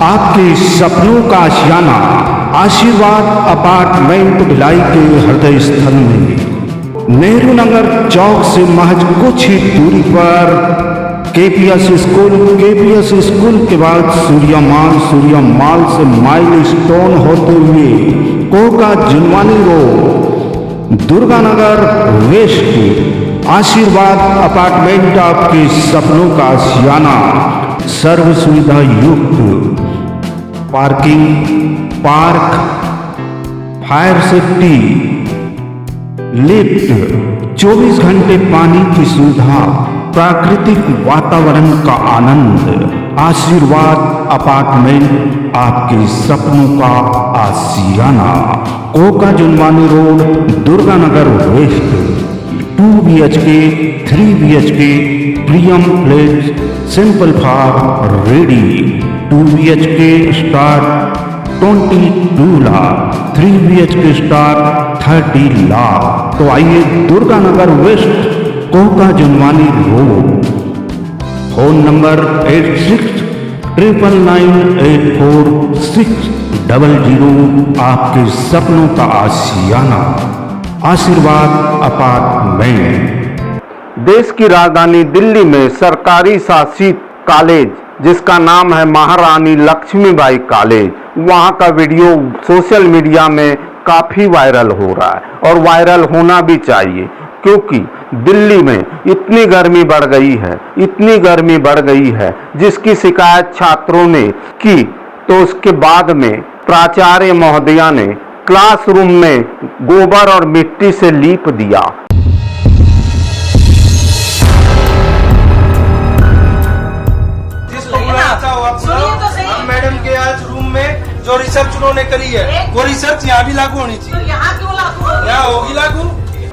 आपके सपनों का आशियाना आशीर्वाद अपार्टमेंट भिलाई के हृदय स्थल में नेहरू नगर चौक से महज कुछ ही दूरी पर केपीएस स्कूल के बाद सूर्या माल से माइल स्टोन होते हुए Koka Junwani road Durganagar west Ashirwad apartment आपके सपनों का आशियाना सर्व सुविधा युक्त parking, park, fire safety, lift, 24 घंटे पानी की सुविधा, प्राकृतिक वातावरण का आनंद। आशीर्वाद अपार्टमेंट आपके सपनों का आशियाना, Koka Junwani road, Durganagar west. 2 BHK, 3 BHK, premium flat, simple for ready. 2 BHK start 22 lakh, 3 BHK start 30 lakh. तो आइए Durganagar west, Koka Junwani road. Phone number 8699984600। आपके सपनों का आशियाना आशीर्वाद अपार्टमेंट। देश की राजधानी दिल्ली में सरकारी शासित कॉलेज जिसका नाम है महारानी लक्ष्मीबाई कॉलेज, वहां का वीडियो सोशल मीडिया में काफी वायरल हो रहा है और वायरल होना भी चाहिए, क्योंकि दिल्ली में इतनी गर्मी बढ़ गई है जिसकी शिकायत छात्रों ने की, तो उसके बाद में प्राचार्य महोदया ने क्लासरूम में गोबर और मिट्टी से लीप दिया। मैडम के आज रूम में जो रिसर्च उन्होंने करी है वो रिसर्च यहाँ भी लागू होनी चाहिए। यहाँ क्यों लागू? यहाँ होगी लागू।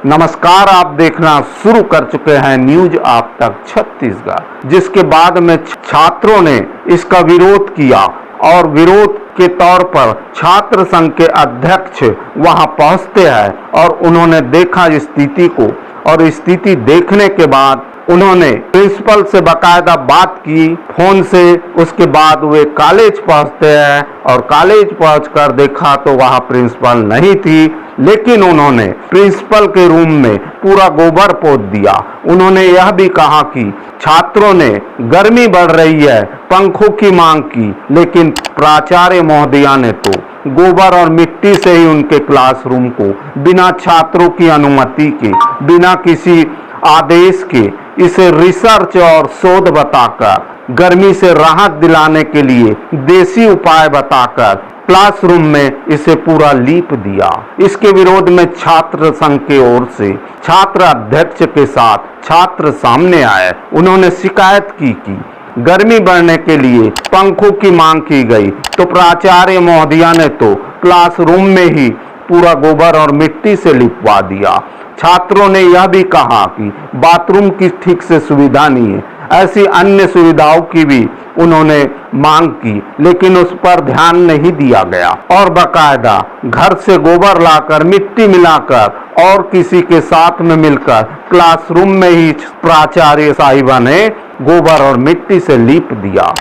नमस्कार, आप देखना शुरू कर चुके हैं न्यूज आप तक छत्तीसगढ़, जिसके बाद में छात्रों ने इसका विरोध किया और विरोध के तौर पर छात्र संघ के अध्यक्ष वहां पहुंचते हैं और उन्होंने देखा स्थिति को, और स्थिति देखने के बाद उन्होंने प्रिंसिपल से बाकायदा बात की फोन से। उसके बाद वे कॉलेज पहुंचते हैं और कॉलेज पहुंचकर देखा तो वहां प्रिंसिपल नहीं थी, लेकिन उन्होंने प्रिंसिपल के रूम में पूरा गोबर पोत दिया। उन्होंने यह भी कहा कि छात्रों ने गर्मी बढ़ रही है, पंखों की मांग की, लेकिन प्राचार्य महोदया ने तो गोबर और मिट्टी से ही उनके क्लासरूम को बिना छात्रों की अनुमति के, बिना किसी आदेश के इसे रिसर्च और शोध बताकर, गर्मी से राहत दिलाने के लिए देसी उपाय बताकर क्लासरूम में इसे पूरा लीप दिया। इसके विरोध में छात्र संघ की ओर से छात्र अध्यक्ष के साथ छात्र सामने आए। उन्होंने शिकायत की कि गर्मी बढ़ने के लिए पंखों की मांग की गई, तो प्राचार्य महोदया ने तो क्लासरूम में ही पूरा गोबर और मिट्टी से लिपवा दिया। छात्रों ने यह भी कहा कि बाथरूम की ठीक से सुविधा नहीं है, ऐसी अन्य सुविधाओं की भी उन्होंने मांग की, लेकिन उस पर ध्यान नहीं दिया गया और बाकायदा घर से गोबर लाकर, मिट्टी मिलाकर और किसी के साथ में मिलकर क्लासरूम में ही प्राचार्य साहिबा ने गोबर और मिट्टी से लीप दिया।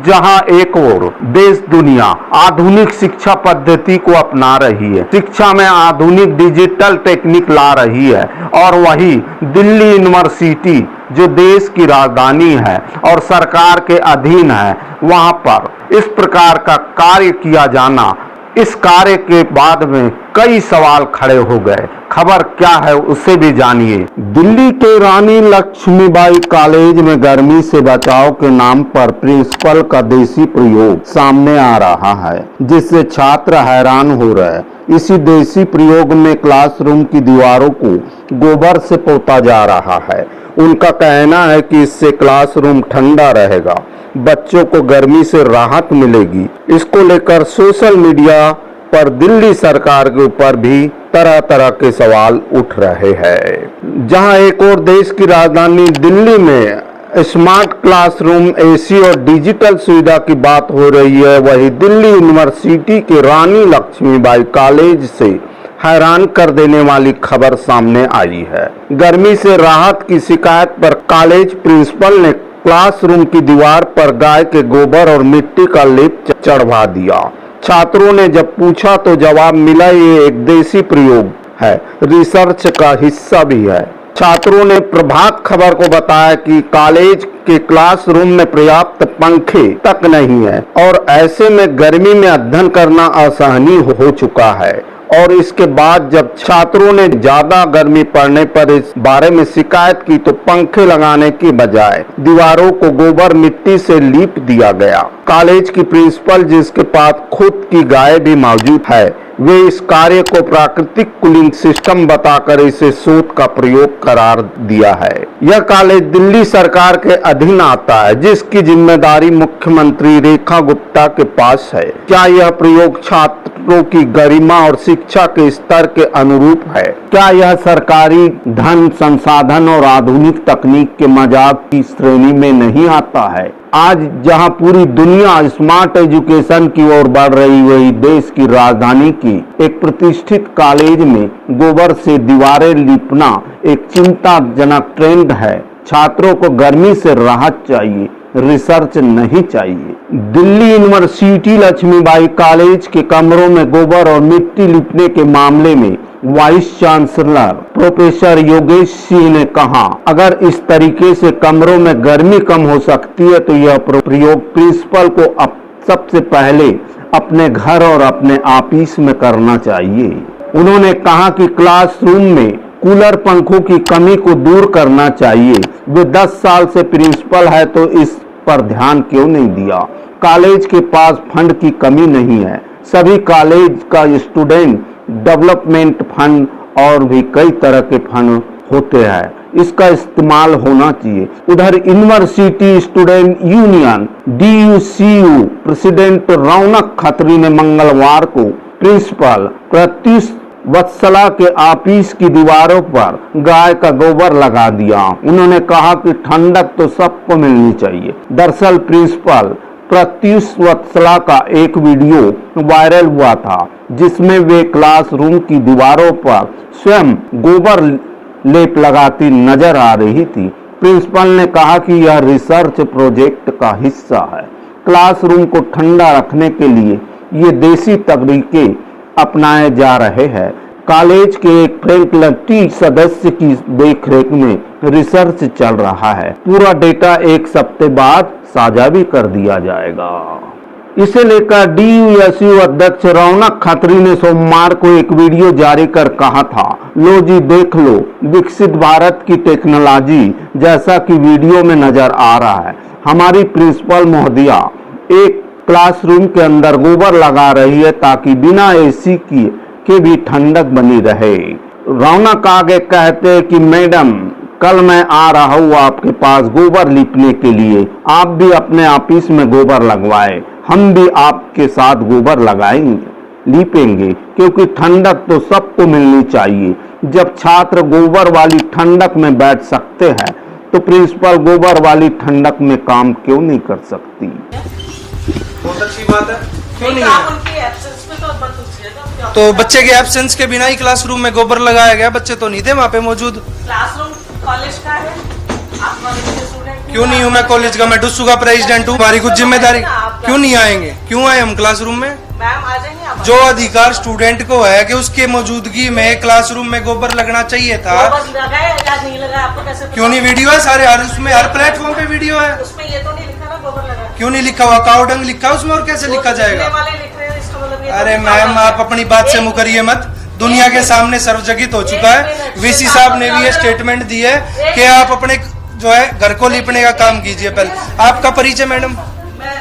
जहां एक ओर देश दुनिया आधुनिक शिक्षा पद्धति को अपना रही है, शिक्षा में आधुनिक डिजिटल टेक्निक ला रही है, और वही दिल्ली यूनिवर्सिटी जो देश की राजधानी है और सरकार के अधीन है, वहां पर इस प्रकार का कार्य किया जाना, इस कार्य के बाद में कई सवाल खड़े हो गए। खबर क्या है उसे भी जानिए। दिल्ली के रानी लक्ष्मीबाई कॉलेज में गर्मी से बचाव के नाम पर प्रिंसिपल का देसी प्रयोग सामने आ रहा है, जिससे छात्र हैरान हो रहे हैं। इसी देसी प्रयोग में क्लासरूम की दीवारों को गोबर से पोता जा रहा है। उनका कहना है कि इससे क्लासरूम ठंडा रहेगा, बच्चों को गर्मी से राहत मिलेगी। इसको लेकर सोशल मीडिया पर दिल्ली सरकार के ऊपर भी तरह तरह के सवाल उठ रहे हैं। जहां एक और देश की राजधानी दिल्ली में स्मार्ट क्लासरूम, एसी और डिजिटल सुविधा की बात हो रही है, वही दिल्ली यूनिवर्सिटी के रानी लक्ष्मीबाई कॉलेज से हैरान कर देने वाली खबर सामने आई है। गर्मी से राहत की शिकायत पर कॉलेज प्रिंसिपल ने क्लासरूम की दीवार पर गाय के गोबर और मिट्टी का लेप चढ़वा दिया। छात्रों ने जब पूछा तो जवाब मिला ये एक देसी प्रयोग है, रिसर्च का हिस्सा भी है। छात्रों ने प्रभात खबर को बताया कि कॉलेज के क्लासरूम में पर्याप्त पंखे तक नहीं है और ऐसे में गर्मी में अध्ययन करना असहनीय हो चुका है। और इसके बाद जब छात्रों ने ज्यादा गर्मी पड़ने पर इस बारे में शिकायत की तो पंखे लगाने की बजाय दीवारों को गोबर मिट्टी से लीप दिया गया। कॉलेज की प्रिंसिपल, जिसके पास खुद की गाय भी मौजूद है, वे इस कार्य को प्राकृतिक कूलिंग सिस्टम बताकर इसे शोध का प्रयोग करार दिया है। यह कॉलेज दिल्ली सरकार के अधीन आता है, जिसकी जिम्मेदारी मुख्यमंत्री रेखा गुप्ता के पास है। क्या यह प्रयोग छात्रों की गरिमा और शिक्षा के स्तर के अनुरूप है? क्या यह सरकारी धन, संसाधन और आधुनिक तकनीक के मजाक की श्रेणी में नहीं आता है? आज जहां पूरी दुनिया स्मार्ट एजुकेशन की ओर बढ़ रही, वही देश की राजधानी की एक प्रतिष्ठित कॉलेज में गोबर से दीवारें लीपना एक चिंताजनक ट्रेंड है। छात्रों को गर्मी से राहत चाहिए, रिसर्च नहीं चाहिए। दिल्ली यूनिवर्सिटी लक्ष्मीबाई कॉलेज के कमरों में गोबर और मिट्टी लिपने के मामले में vice chancellor professor Yogesh Singh ने कहा, अगर इस तरीके से कमरों में गर्मी कम हो सकती है तो यह प्रयोग प्रिंसिपल को अब सबसे पहले अपने घर और अपने ऑफिस में करना चाहिए। उन्होंने कहा कि क्लासरूम में कूलर, पंखों की कमी को दूर करना चाहिए। वे 10 साल से प्रिंसिपल है तो इस पर ध्यान क्यों नहीं दिया? कॉलेज के पास फंड की कमी नहीं है। सभी कॉलेज का स्टूडेंट डेवलपमेंट फंड और भी कई तरह के फंड होते हैं, इसका इस्तेमाल होना चाहिए। उधर university student union DUCU president Raunak Khatri ने मंगलवार को प्रिंसिपल प्रत्युष वत्सला के ऑफिस की दीवारों पर गाय का गोबर लगा दिया। उन्होंने कहा कि ठंडक तो सबको मिलनी चाहिए। दरअसल प्रिंसिपल प्रत्युष वत्सला का एक वीडियो वायरल हुआ था, जिसमें वे क्लासरूम की दीवारों पर स्वयं गोबर लेप लगाती नजर आ रही थी। प्रिंसिपल ने कहा कि यह रिसर्च प्रोजेक्ट का हिस्सा है। क्लासरूम को ठंडा रखने के लिए ये देसी तरीके अपनाए जा रहे हैं। कॉलेज के एक फैकल्टी सदस्य की देखरेख में रिसर्च चल रहा है। पूरा डेटा एक हफ्ते बाद साझा भी कर दिया जाएगा। इसे लेकर DUSU अध्यक्ष रौनक खत्री ने सोमवार को एक वीडियो जारी कर कहा था, लो जी देख लो विकसित भारत की टेक्नोलॉजी, जैसा कि वीडियो में नजर आ रहा है। हमारी प्रिंसिपल महोदया एक क्लासरूम के अंदर गोबर लगा रही है ताकि बिना AC के भी ठंडक बनी रहे। रौनक आगे कहते हैं कि मैडम, कल मैं आ रहा हूँ आपके पास गोबर लीपने के लिए, आप भी अपने ऑफिस में गोबर लगवाए, हम भी आपके साथ गोबर लगाएंगे, लीपेंगे, क्योंकि ठंडक तो सबको मिलनी चाहिए। जब छात्र गोबर वाली ठंडक में बैठ सकते हैं तो प्रिंसिपल गोबर वाली ठंडक में काम क्यों नहीं कर सकती? बहुत अच्छी बात है, क्यों नहीं है? तो बच्चे के एब्सेंस के बिना ही क्लासरूम में गोबर लगाया गया, बच्चे तो नहीं थे वहाँ पे मौजूद। क्लासरूम कॉलेज का है, आप कॉलेज के स्टूडेंट क्यों नहीं हूँ मैं कॉलेज का? मैं डुस्सू का प्रेसिडेंट हूँ, हमारी कुछ जिम्मेदारी। क्यों नहीं आएंगे? क्यों आए हम क्लासरूम में? मैम आ जाएंगे आप। जो अधिकार स्टूडेंट को है कि उसके मौजूदगी में क्लासरूम में गोबर लगना चाहिए था। लगाया या नहीं लगाया आपको कैसे पता? क्यों नहीं? वीडियो है सारे, हर उसमें हर प्लेटफॉर्म पे वीडियो है। उसमें ये तो नहीं लिखा ना गोबर लगा। क्यों नहीं लिखा हुआ? काउडंग लिखा उसमें, और कैसे लिखा जाएगा? वाले लिख रहे हैं, इसका मतलब ये अरे तो मैम, आप अपनी बात से मुकरिए मत। दुनिया के सामने सर्वजगित हो चुका है। VC साहब ने भी ये स्टेटमेंट दी है कि आप अपने जो है घर को लीपने का काम कीजिए। पहले आपका परिचय मैडम? मैं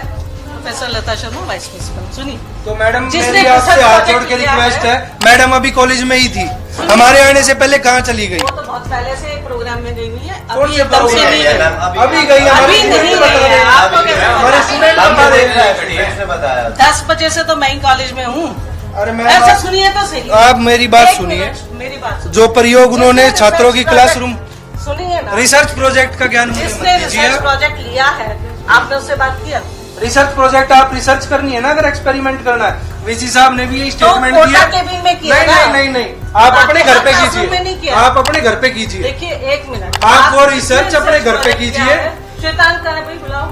प्रोफेसर लता शर्मा, वाइस प्रिंसिपल। सुनिए तो मैडम, जिसने मेरी आपसे हाथ जोड़ के प्रोजेक्ट लिया रिक्वेस्ट है, है, मैडम अभी कॉलेज में ही थी, हमारे आने से पहले कहाँ चली गई? वो तो बहुत पहले से प्रोग्राम में गई हुई है, कौन अभी से एकदम से नहीं गई। अभी गई? अभी नहीं गई है, आपको कैसे हमारे पता? स्टूडेंट बता रहे हैं। 10 बजे से तो मैं ही कॉलेज में हूँ। अरे मैम, ऐसा सुनिए तो सही। आप मेरी बात एक सुनिए। मिनट, मेरी बात सुनिए। जो प्रयोग उन्होंने छात्रों की क्लासरूम सुनिए ना, रिसर्च प्रोजेक्ट का ज्ञान मुझे जिसने मत दीजिए। रिसर्च प्रोजेक्ट लिया है, आपने उससे बात किया? रिसर्च प्रोजेक्ट आप रिसर्च करनी है ना, अगर एक्सपेरिमेंट करना है। वीसी साहब ने भी ये स्टेटमेंट तो दिया। कोटा केबिन में किया नहीं ना? नहीं नहीं नहीं, आप अपने घर पे क्लासरूम में नहीं कीजिए, किया। आप अपने घर पे कीजिए। देखिए एक मिनट, आप वो किसने रिसर्च अपने घर पे प्रोजेक्ट कीजिए। किया है? श्वेतांग का है भाई, बुलाओ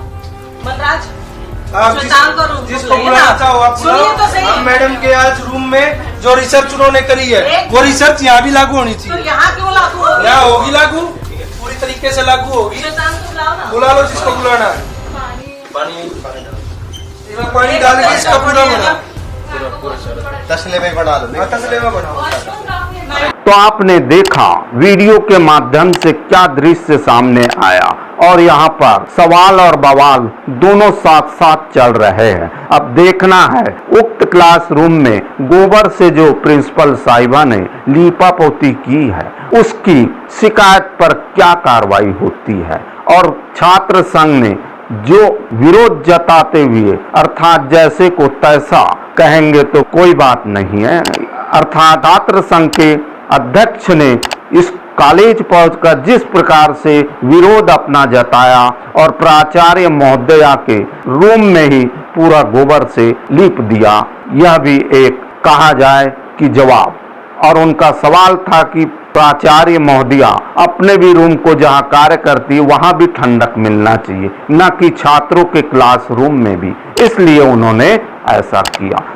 मनराज। आप श्वेतांग का रूम जिसको बुलाइए बुलाना ना। चाहो आप सुनिए बुलाओ। तो सही। हम मैडम के आज रूम में जो रिसर्च उन्होंने करी है एक- वो रिसर्च यहाँ भी लागू होनी तो चाहिए। यहाँ क्यों लागू होगी? यहाँ होगी लागू, पूरी तरीके से लागू होगी। श्वेतांग को बुलाओ ना। बुला लो जिसको बुलाना है। इसमें पानी डाल के इसका पूरा बना, तसले में बना लो। तसले में बनाओ। तो आपने देखा वीडियो के माध्यम से क्या दृश्य सामने आया, और यहाँ पर सवाल और बवाल दोनों साथ साथ चल रहे हैं। अब देखना है उक्त क्लासरूम में गोबर से जो प्रिंसिपल साहिबा ने लीपा पोती की है उसकी शिकायत पर क्या कार्रवाई होती है, और छात्र संघ ने जो विरोध जताते हुए अर्थात जैसे को तैसा कहेंगे तो कोई बात नहीं है, अर्थात छात्र संघ के अध्यक्ष ने इस कॉलेज पहुंचकर जिस प्रकार से विरोध अपना जताया और प्राचार्य महोदया के रूम में ही पूरा गोबर से लीप दिया, यह भी एक कहा जाए कि जवाब। और उनका सवाल था कि प्राचार्य महोदया अपने भी रूम को जहां कार्य करती वहां भी ठंडक मिलना चाहिए, न कि छात्रों के क्लासरूम में भी, इसलिए उन्होंने ऐसा किया।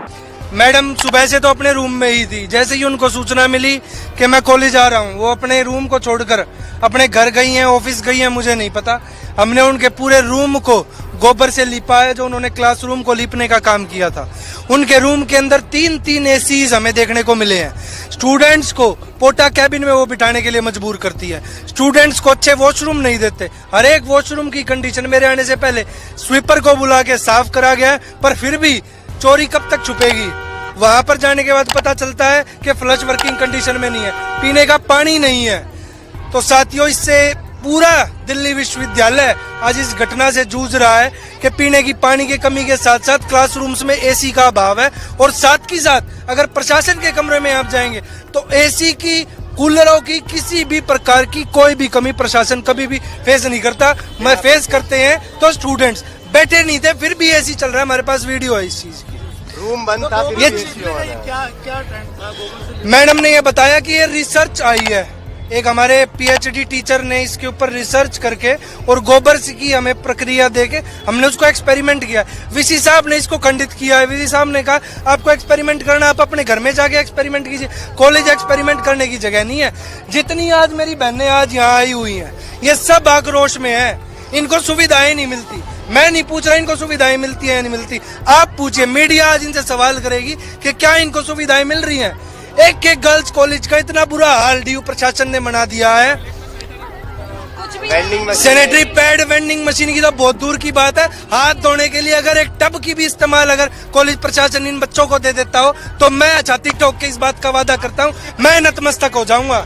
मैडम सुबह से तो अपने रूम में ही थी। जैसे ही उनको सूचना मिली कि मैं कॉलेज आ रहा हूँ, वो अपने रूम को छोड़कर अपने घर गई हैं, ऑफिस गई हैं, मुझे नहीं पता। हमने उनके पूरे रूम को गोबर से लिपा है, जो उन्होंने क्लासरूम को लिपने का काम किया था। उनके रूम के अंदर 3-3 एसीज हमें देखने को मिले हैं। स्टूडेंट्स को पोटा कैबिन में वो बिठाने के लिए मजबूर करती है। स्टूडेंट्स को अच्छे वॉशरूम नहीं देते। हर एक वॉशरूम की कंडीशन मेरे आने से पहले स्वीपर को बुला के साफ करा गया है, पर फिर भी चोरी कब तक छुपेगी। वहां पर जाने के बाद पता चलता है कि फ्लश वर्किंग कंडीशन में नहीं है, पीने का पानी नहीं है। तो साथियों, इससे पूरा दिल्ली विश्वविद्यालय आज इस घटना से जूझ रहा है कि पीने की पानी की कमी के साथ साथ क्लासरूम्स में एसी का अभाव है, और साथ की साथ अगर प्रशासन के कमरे में आप जाएंगे तो एसी की, कूलरों की, किसी भी प्रकार की कोई भी कमी प्रशासन कभी भी फेस नहीं करता। मैं फेस करते हैं तो स्टूडेंट्स बैठे नहीं थे, फिर भी एसी चल रहा है। हमारे पास वीडियो है इस चीज की। रूम बंद था, फिर ये भी AC हो रहा है। मैडम ने ये बताया कि ये रिसर्च आई है, एक हमारे पीएचडी टीचर ने इसके ऊपर रिसर्च करके और गोबर से की हमें प्रक्रिया देके हमने उसको एक्सपेरिमेंट किया। वीसी साहब ने इसको खंडित किया है। वीसी साहब ने कहा आपको एक्सपेरिमेंट करना, आप अपने घर में जाके एक्सपेरिमेंट कीजिए, कॉलेज एक्सपेरिमेंट करने की जगह नहीं है। जितनी आज मेरी बहनें आज यहाँ आई हुई हैं, ये सब आक्रोश में है। इनको सुविधाएं नहीं मिलती। मैं नहीं पूछ रहा इनको सुविधाएं मिलती है या नहीं मिलती, आप पूछिए। मीडिया आज इनसे सवाल करेगी कि क्या इनको सुविधाएं मिल रही हैं। एक एक गर्ल्स कॉलेज का इतना बुरा हाल डीयू प्रशासन ने बना दिया है। Vending machine, sanitary pad, vending machine की तो बहुत दूर की बात है। हाथ धोने के लिए अगर एक टब की भी इस्तेमाल अगर कॉलेज प्रशासन इन बच्चों को दे देता हो तो मैं छाती ठोक के इस बात का वादा करता हूँ, मैं नतमस्तक हो जाऊंगा।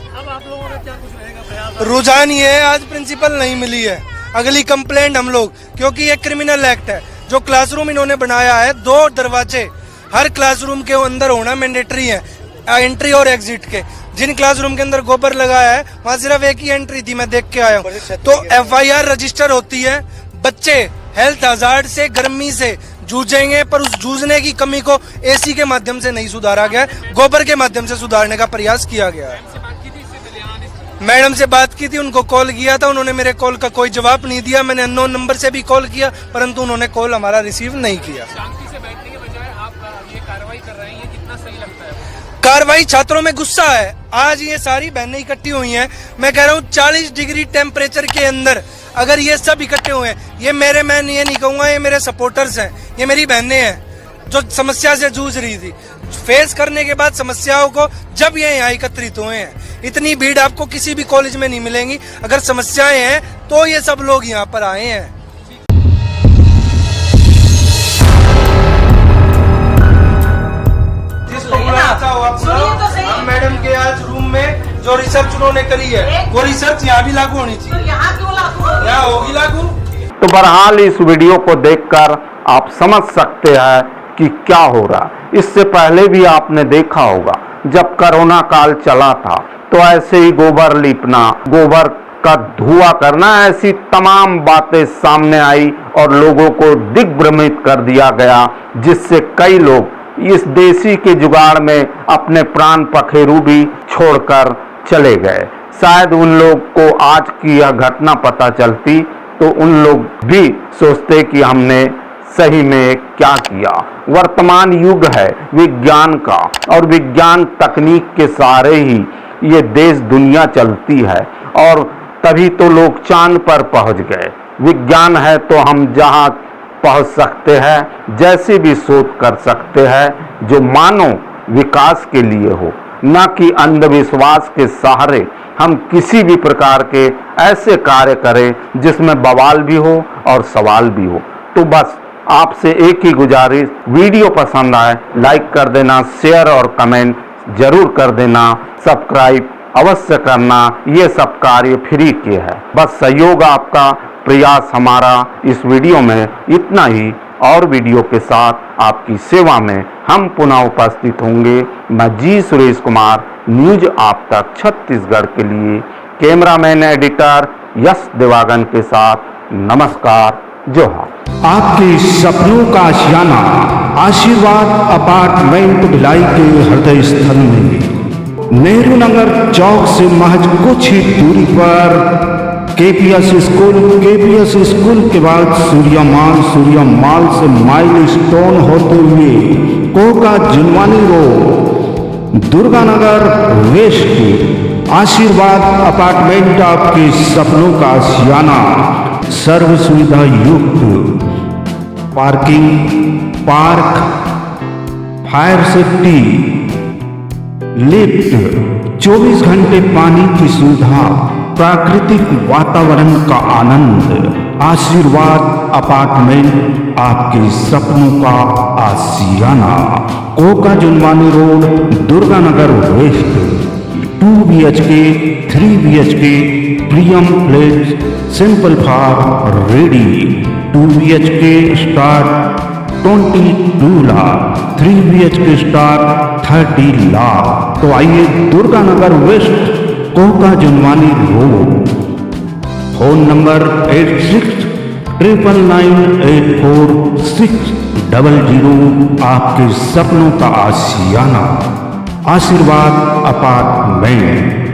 रुझान ये है, आज प्रिंसिपल नहीं मिली है, अगली कंप्लेंट हम लोग, क्योंकि ये क्रिमिनल एक्ट है। जो क्लासरूम इन्होंने बनाया है, 2 दरवाजे हर क्लासरूम के अंदर होना मैंडेटरी है, एंट्री और एग्जिट के। जिन क्लासरूम के अंदर गोबर लगाया है वहां सिर्फ एक ही एंट्री थी, मैं देख के आया हूँ। तो FIR रजिस्टर होती है। बच्चे हेल्थ हजार्ड से, गर्मी से जूझेंगे, पर उस जूझने की कमी को एसी के माध्यम से नहीं सुधारा गया, गोबर के माध्यम से सुधारने का प्रयास किया गया है। मैडम से बात की थी, उनको कॉल किया था, उन्होंने मेरे कॉल का कोई जवाब नहीं दिया। मैंने अननोन नंबर से भी कॉल किया, परंतु उन्होंने कॉल हमारा रिसीव नहीं किया। शांति से बैठने के बजाय आप ये कार्रवाई कर रहे हैं, ये कितना सही लगता है? कार्रवाई, छात्रों में गुस्सा है। आज ये सारी बहनें इकट्ठी हुई हैं, मैं कह रहा हूँ 40 डिग्री टेम्परेचर के अंदर अगर ये सब इकट्ठे हुए हैं, ये मेरे, मैं ये नहीं कहूंगा ये मेरे सपोर्टर्स हैं, ये मेरी बहनें हैं जो समस्या से जूझ रही थी। फेस करने के बाद समस्याओं को जब ये यहाँ एकत्रित हुए हैं, इतनी भीड़ आपको किसी भी कॉलेज में नहीं मिलेंगी। अगर समस्याएं हैं तो ये सब लोग यहाँ पर आए हैं। जिसको बुलाना चाहो आप सुनिए तो सही। बुलाओ। मैडम के आज रूम में जो रिसर्च उन्होंने करी है वो रिसर्च यहाँ भी लागू होनी तो चाहिए, यहाँ क्यों लागू होगी? यहाँ होगी लागू। तो बहरहाल इस वीडियो को देखकर आप समझ सकते हैं कि क्या हो रहा। इससे पहले भी आपने देखा होगा, जब कोरोना काल चला था तो ऐसे ही गोबर लीपना, गोबर का धुआं करना, ऐसी तमाम बातें सामने आई और लोगों को दिग्भ्रमित कर दिया गया, जिससे कई लोग इस देसी के जुगाड़ में अपने प्राण पखेरु भी छोड़कर चले गए। शायद उन लोग को आज की यह घटना पता चलती तो उन लोग भी सोचते कि हमने सही में क्या किया। वर्तमान युग है विज्ञान का और विज्ञान तकनीक के सहारे ही ये देश दुनिया चलती है और तभी तो लोग चांद पर पहुंच गए। विज्ञान है तो हम जहां पहुंच सकते हैं, जैसे भी शोध कर सकते हैं जो मानव विकास के लिए हो, न कि अंधविश्वास के सहारे हम किसी भी प्रकार के ऐसे कार्य करें जिसमें बवाल भी हो और सवाल भी हो। तो बस आपसे एक ही गुजारिश, वीडियो पसंद आए लाइक कर देना, शेयर और कमेंट जरूर कर देना, सब्सक्राइब अवश्य करना। ये सब कार्य फ्री के है, बस सहयोग आपका, प्रयास हमारा। इस वीडियो में इतना ही, और वीडियो के साथ आपकी सेवा में हम पुनः उपस्थित होंगे। मैं जी सुरेश कुमार, न्यूज आप तक छत्तीसगढ़ के लिए कैमरामैन एडिटर यश देवागन के साथ नमस्कार, जोहार। आपके सपनों का आशियाना आशीर्वाद अपार्टमेंट भिलाई के हृदय स्थल में नेहरू नगर चौक से महज कुछ ही दूरी पर केपीएस स्कूल के बाद सूर्या माल से माइल स्टोन होते हुए Koka Junwani road, Durganagar west. Ashirwad apartment आपके सपनों का आशियाना, सर्व सुविधा युक्त parking, park, fire safety, lift, 24 घंटे पानी की सुविधा, प्राकृतिक वातावरण का आनंद। आशीर्वाद अपार्टमेंट आपके सपनों का आशियाना, Koka Junwani road, Durganagar west. 2 BHK, 3 BHK, premium flat, simple for ready. 2 BHK start 22 lakh, 3 BHK start 30 lakh. तो आइए Durganagar west, Koka Junwani road. Phone number 8699984600। आपके सपनों का आशियाना, आशीर्वाद अपार्टमेंट।